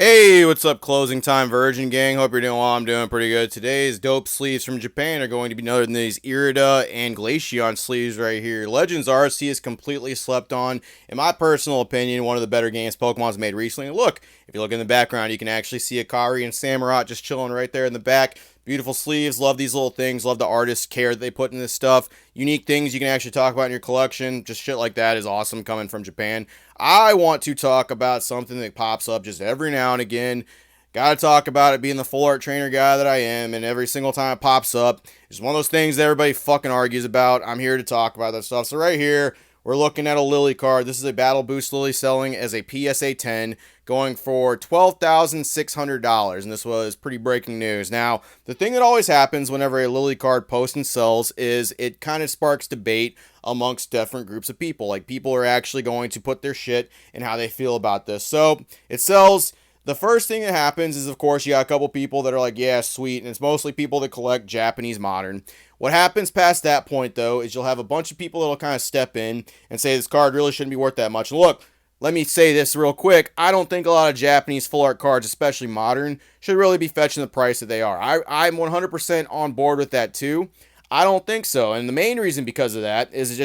Hey, what's up, Closing Time Virgin Gang? Hope you're doing well. I'm doing pretty good. Today's dope sleeves from Japan are going to be noted in these Irida and Glaceon sleeves right here. Legends RC is completely slept on. In my personal opinion, one of the better games Pokemon's made recently. Look, if you look in the background, you can actually see Akari and Samurott just chilling right there in the back. Beautiful sleeves. Love these little things. Love the artist care that they put in this stuff. Unique things you can actually talk about in your collection. Just shit like that is awesome coming from Japan. I want to talk about something that pops up just every now and again. Gotta talk about it being the full art trainer guy that I am, and every single time it pops up, it's one of those things that everybody fucking argues about. I'm here to talk about that stuff. So right here, we're looking at a Lily card. This is a Battle Boost Lily selling as a PSA 10, going for $12,600, and this was pretty breaking news. Now, the thing that always happens whenever a Lily card posts and sells is it kind of sparks debate amongst different groups of people. Like, people are actually going to put their shit and how they feel about this. So, it sells. The first thing that happens is, of course, you got a couple people that are like, yeah, sweet, and it's mostly people that collect Japanese modern. What happens past that point, though, is you'll have a bunch of people that'll kind of step in and say this card really shouldn't be worth that much. And look, let me say this real quick. I don't think a lot of Japanese full art cards, especially modern, should really be fetching the price that they are. I'm 100% on board with that, too. I don't think so. And the main reason because of that is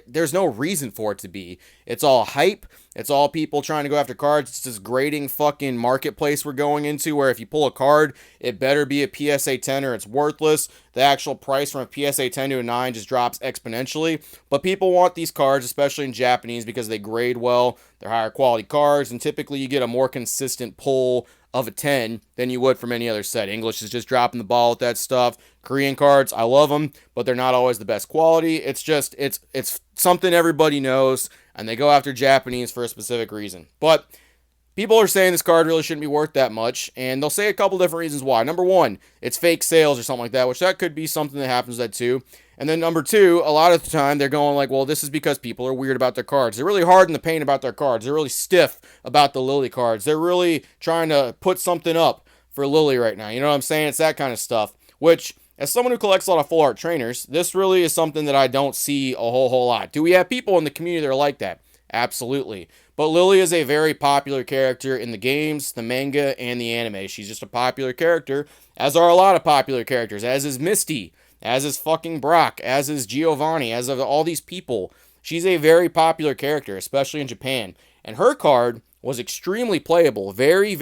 there's no reason for it to be. It's all hype. It's all people trying to go after cards. It's this grading fucking marketplace we're going into where if you pull a card, it better be a PSA 10 or it's worthless. The actual price from a PSA 10 to a 9 just drops exponentially. But people want these cards, especially in Japanese, because they grade well. They're higher quality cards, and typically you get a more consistent pull of a 10 than you would from any other set. English is just dropping the ball with that stuff. Korean cards, I love them, but they're not always the best quality. It's something everybody knows, and they go after Japanese for a specific reason. But people are saying this card really shouldn't be worth that much, and they'll say a couple different reasons why. Number one, it's fake sales or something like that, which that could be something that happens that too. And then number two, a lot of the time they're going like, well, this is because people are weird about their cards. They're really hard in the paint about their cards. They're really stiff about the Lily cards. They're really trying to put something up for Lily right now. You know what I'm saying? It's that kind of stuff, which as someone who collects a lot of full art trainers, this really is something that I don't see a whole lot. Do we have people in the community that are like that? Absolutely. But Lily is a very popular character in the games, the manga, and the anime. She's just a popular character, as are a lot of popular characters, as is Misty, as is fucking Brock, as is Giovanni, as of all these people. She's a very popular character, especially in Japan. And her card was extremely playable, very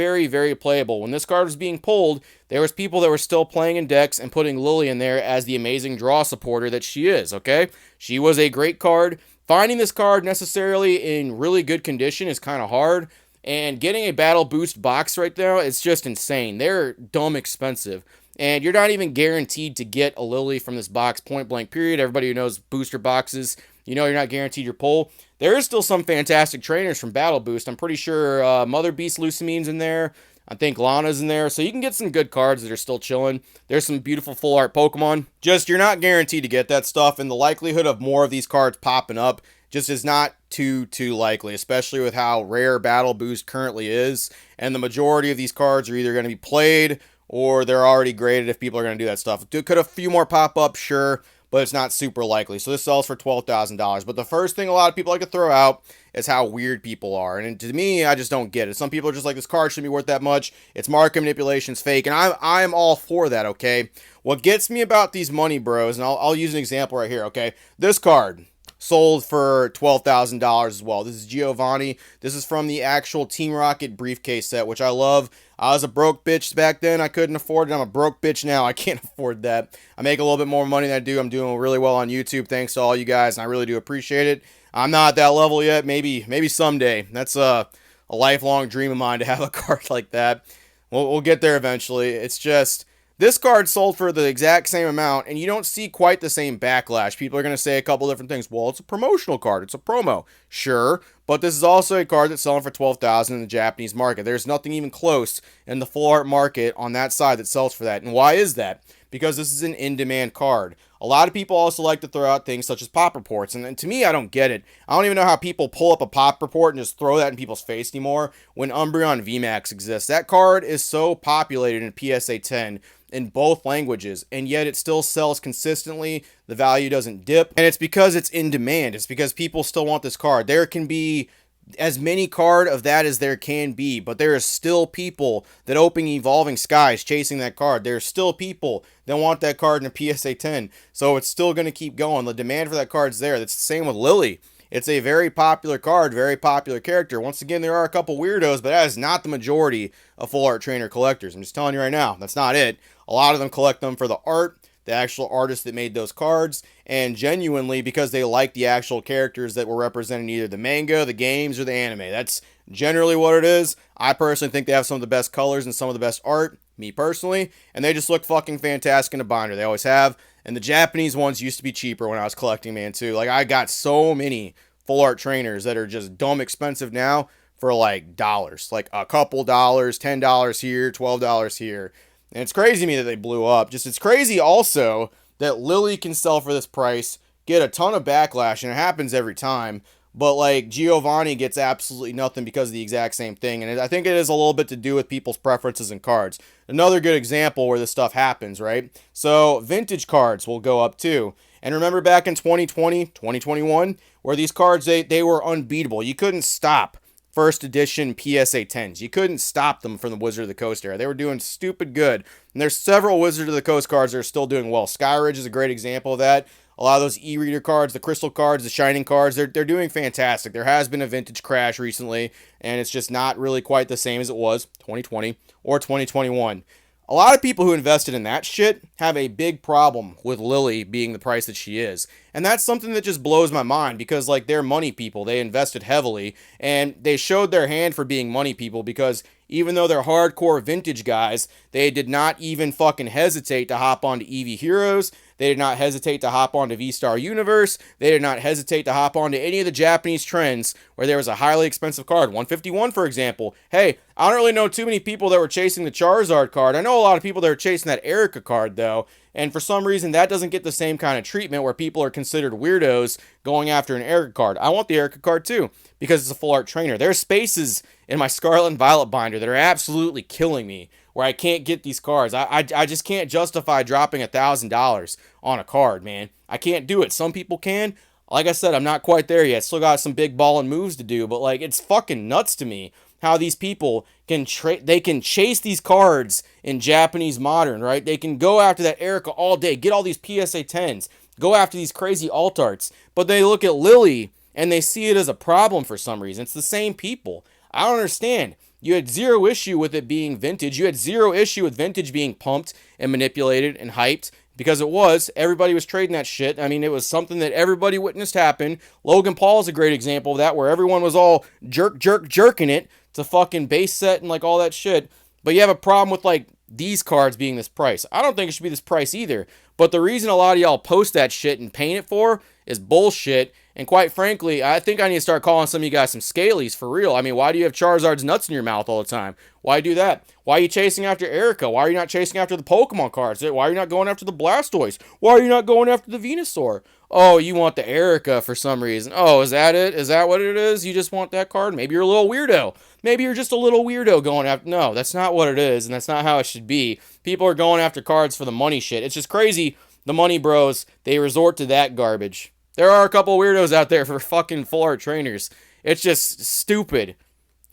playable. When this card was being pulled, there was people that were still playing in decks and putting Lily in there as the amazing draw supporter that she is, okay? She was a great card. Finding this card necessarily in really good condition is kind of hard, and getting a Battle Boost box right now, it's just insane. They're dumb expensive, and you're not even guaranteed to get a Lily from this box, point blank period. Everybody who knows booster boxes, you know you're not guaranteed your pull. There is still some fantastic trainers from Battle Boost. I'm pretty sure Mother Beast Lucamine's in there. I think Lana's in there. So you can get some good cards that are still chilling. There's some beautiful full art Pokemon. Just, you're not guaranteed to get that stuff, and the likelihood of more of these cards popping up just is not too likely, especially with how rare Battle Boost currently is. And the majority of these cards are either going to be played or they're already graded if people are going to do that stuff. Could a few more pop up? Sure, but it's not super likely. So this sells for $12,000. But the first thing a lot of people like to throw out is how weird people are. And to me, I just don't get it. Some people are just like, this card shouldn't be worth that much. It's market manipulation, it's fake. And I'm all for that, okay? What gets me about these money bros, and I'll use an example right here, okay? This card sold for $12,000 as well. This is Giovanni. This is from the actual Team Rocket briefcase set, which I love. I was a broke bitch back then. I couldn't afford it. I'm a broke bitch now. I can't afford that. I make a little bit more money than I do. I'm doing really well on YouTube thanks to all you guys, and I really do appreciate it. I'm not at that level yet. Maybe someday. That's a lifelong dream of mine to have a card like that. We'll get there eventually. It's just, this card sold for the exact same amount, and you don't see quite the same backlash. People are going to say a couple different things. Well, it's a promotional card. It's a promo. Sure, but this is also a card that's selling for $12,000 in the Japanese market. There's nothing even close in the full art market on that side that sells for that. And why is that? Because this is an in-demand card. A lot of people also like to throw out things such as pop reports, and to me, I don't get it. I don't even know how people pull up a pop report and just throw that in people's face anymore when Umbreon VMAX exists. That card is so populated in PSA 10 in both languages, and yet it still sells consistently. The value doesn't dip, and it's because it's in demand. It's because people still want this card. There can be as many card of that as there can be, but there are still people that open Evolving Skies chasing that card. There are still people that want that card in a PSA 10, so it's still going to keep going. The demand for that card's there. That's the same with Lily. It's a very popular card, very popular character. Once again, there are a couple weirdos, but that is not the majority of Full Art Trainer collectors. I'm just telling you right now, that's not it. A lot of them collect them for the art, the actual artist that made those cards, and genuinely because they like the actual characters that were represented in either the manga, the games, or the anime. That's generally what it is. I personally think they have some of the best colors and some of the best art, me personally, and they just look fucking fantastic in a binder. They always have. And the Japanese ones used to be cheaper when I was collecting, man, too. Like, I got so many Full Art Trainers that are just dumb expensive now for, like, dollars. Like, a couple dollars, $10 here, $12 here. And it's crazy to me that they blew up. Just, it's crazy also that Lily can sell for this price, get a ton of backlash, and it happens every time. But, like, Giovanni gets absolutely nothing because of the exact same thing. And I think it has a little bit to do with people's preferences in cards. Another good example where this stuff happens, right? So, vintage cards will go up too. And remember back in 2020, 2021, where these cards, they were unbeatable. You couldn't stop first edition PSA 10s. You couldn't stop them from the Wizard of the Coast era. They were doing stupid good. And there's several Wizard of the Coast cards that are still doing well. Skyridge is a great example of that. A lot of those e-reader cards, the crystal cards, the shining cards, they're doing fantastic. There has been a vintage crash recently, and it's just not really quite the same as it was 2020 or 2021. A lot of people who invested in that shit have a big problem with Lily being the price that she is. And that's something that just blows my mind because, like, they're money people. They invested heavily, and they showed their hand for being money people because even though they're hardcore vintage guys, they did not even fucking hesitate to hop onto EV Heroes. They did not hesitate to hop onto V-Star Universe. They did not hesitate to hop onto any of the Japanese trends where there was a highly expensive card. 151, for example. Hey, I don't really know too many people that were chasing the Charizard card. I know a lot of people that were chasing that Erica card, though. And for some reason, that doesn't get the same kind of treatment where people are considered weirdos going after an Erica card. I want the Erica card, too, because it's a Full Art Trainer. There are spaces in my Scarlet and Violet binder that are absolutely killing me, where I can't get these cards. I just can't justify dropping $1,000 on a card, man. I can't do it. Some people can. Like I said, I'm not quite there yet. Still got some big ball and moves to do, but, like, it's fucking nuts to me how these people can they can chase these cards in Japanese Modern, right? They can go after that Erica all day, get all these PSA 10s, go after these crazy alt arts, but they look at Lily and they see it as a problem for some reason. It's the same people. I don't understand. You had zero issue with it being vintage. You had zero issue with vintage being pumped and manipulated and hyped because it was. Everybody was trading that shit. I mean, it was something that everybody witnessed happen. Logan Paul is a great example of that, where everyone was all jerking it to fucking base set and like all that shit. But you have a problem with like these cards being this price. I don't think it should be this price either. But the reason a lot of y'all post that shit and paint it for is bullshit. And quite frankly, I think I need to start calling some of you guys some scalies for real. I mean, why do you have Charizard's nuts in your mouth all the time? Why do that? Why are you chasing after Erica? Why are you not chasing after the Pokemon cards? Why are you not going after the Blastoise? Why are you not going after the Venusaur? Oh, you want the Erica for some reason. Oh, is that it? Is that what it is? You just want that card? Maybe you're a little weirdo. Maybe you're just a little weirdo going after... No, that's not what it is, and that's not how it should be. People are going after cards for the money shit. It's just crazy. The money bros, they resort to that garbage. There are a couple weirdos out there for fucking Full Art Trainers. It's just stupid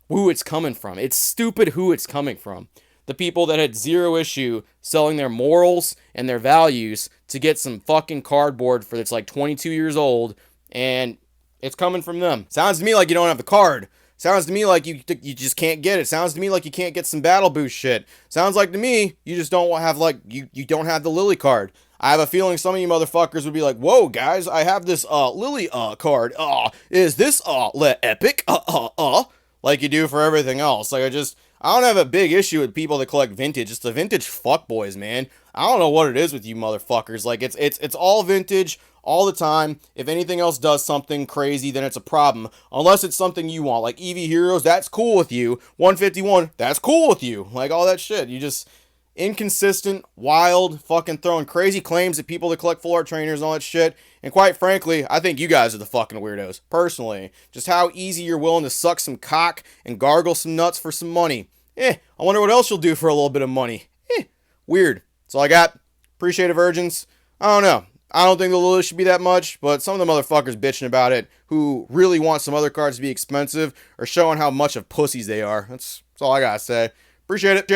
who it's coming from. It's stupid who it's coming from. The people that had zero issue selling their morals and their values to get some fucking cardboard for that's like 22 years old, and it's coming from them. Sounds to me like you don't have the card. Sounds to me like you just can't get it. Sounds to me like you can't get some battle boost shit. Sounds like to me you just don't have like you don't have the Lily card. I have a feeling some of you motherfuckers would be like, "Whoa, guys, I have this Lily card. Is this epic? Like you do for everything else." Like I don't have a big issue with people that collect vintage. It's the vintage fuckboys, man. I don't know what it is with you motherfuckers. Like it's all vintage all the time. If anything else does something crazy, then it's a problem. Unless it's something you want, like EV Heroes, that's cool with you. 151, that's cool with you. Like all that shit. You just inconsistent, wild, fucking throwing crazy claims at people that collect Full Art Trainers and all that shit. And quite frankly, I think you guys are the fucking weirdos, personally. Just how easy you're willing to suck some cock and gargle some nuts for some money. I wonder what else you'll do for a little bit of money. Weird. That's all I got. Appreciate it, virgins. I don't know. I don't think the list should be that much, but some of the motherfuckers bitching about it who really want some other cards to be expensive are showing how much of pussies they are. That's all I gotta say. Appreciate it.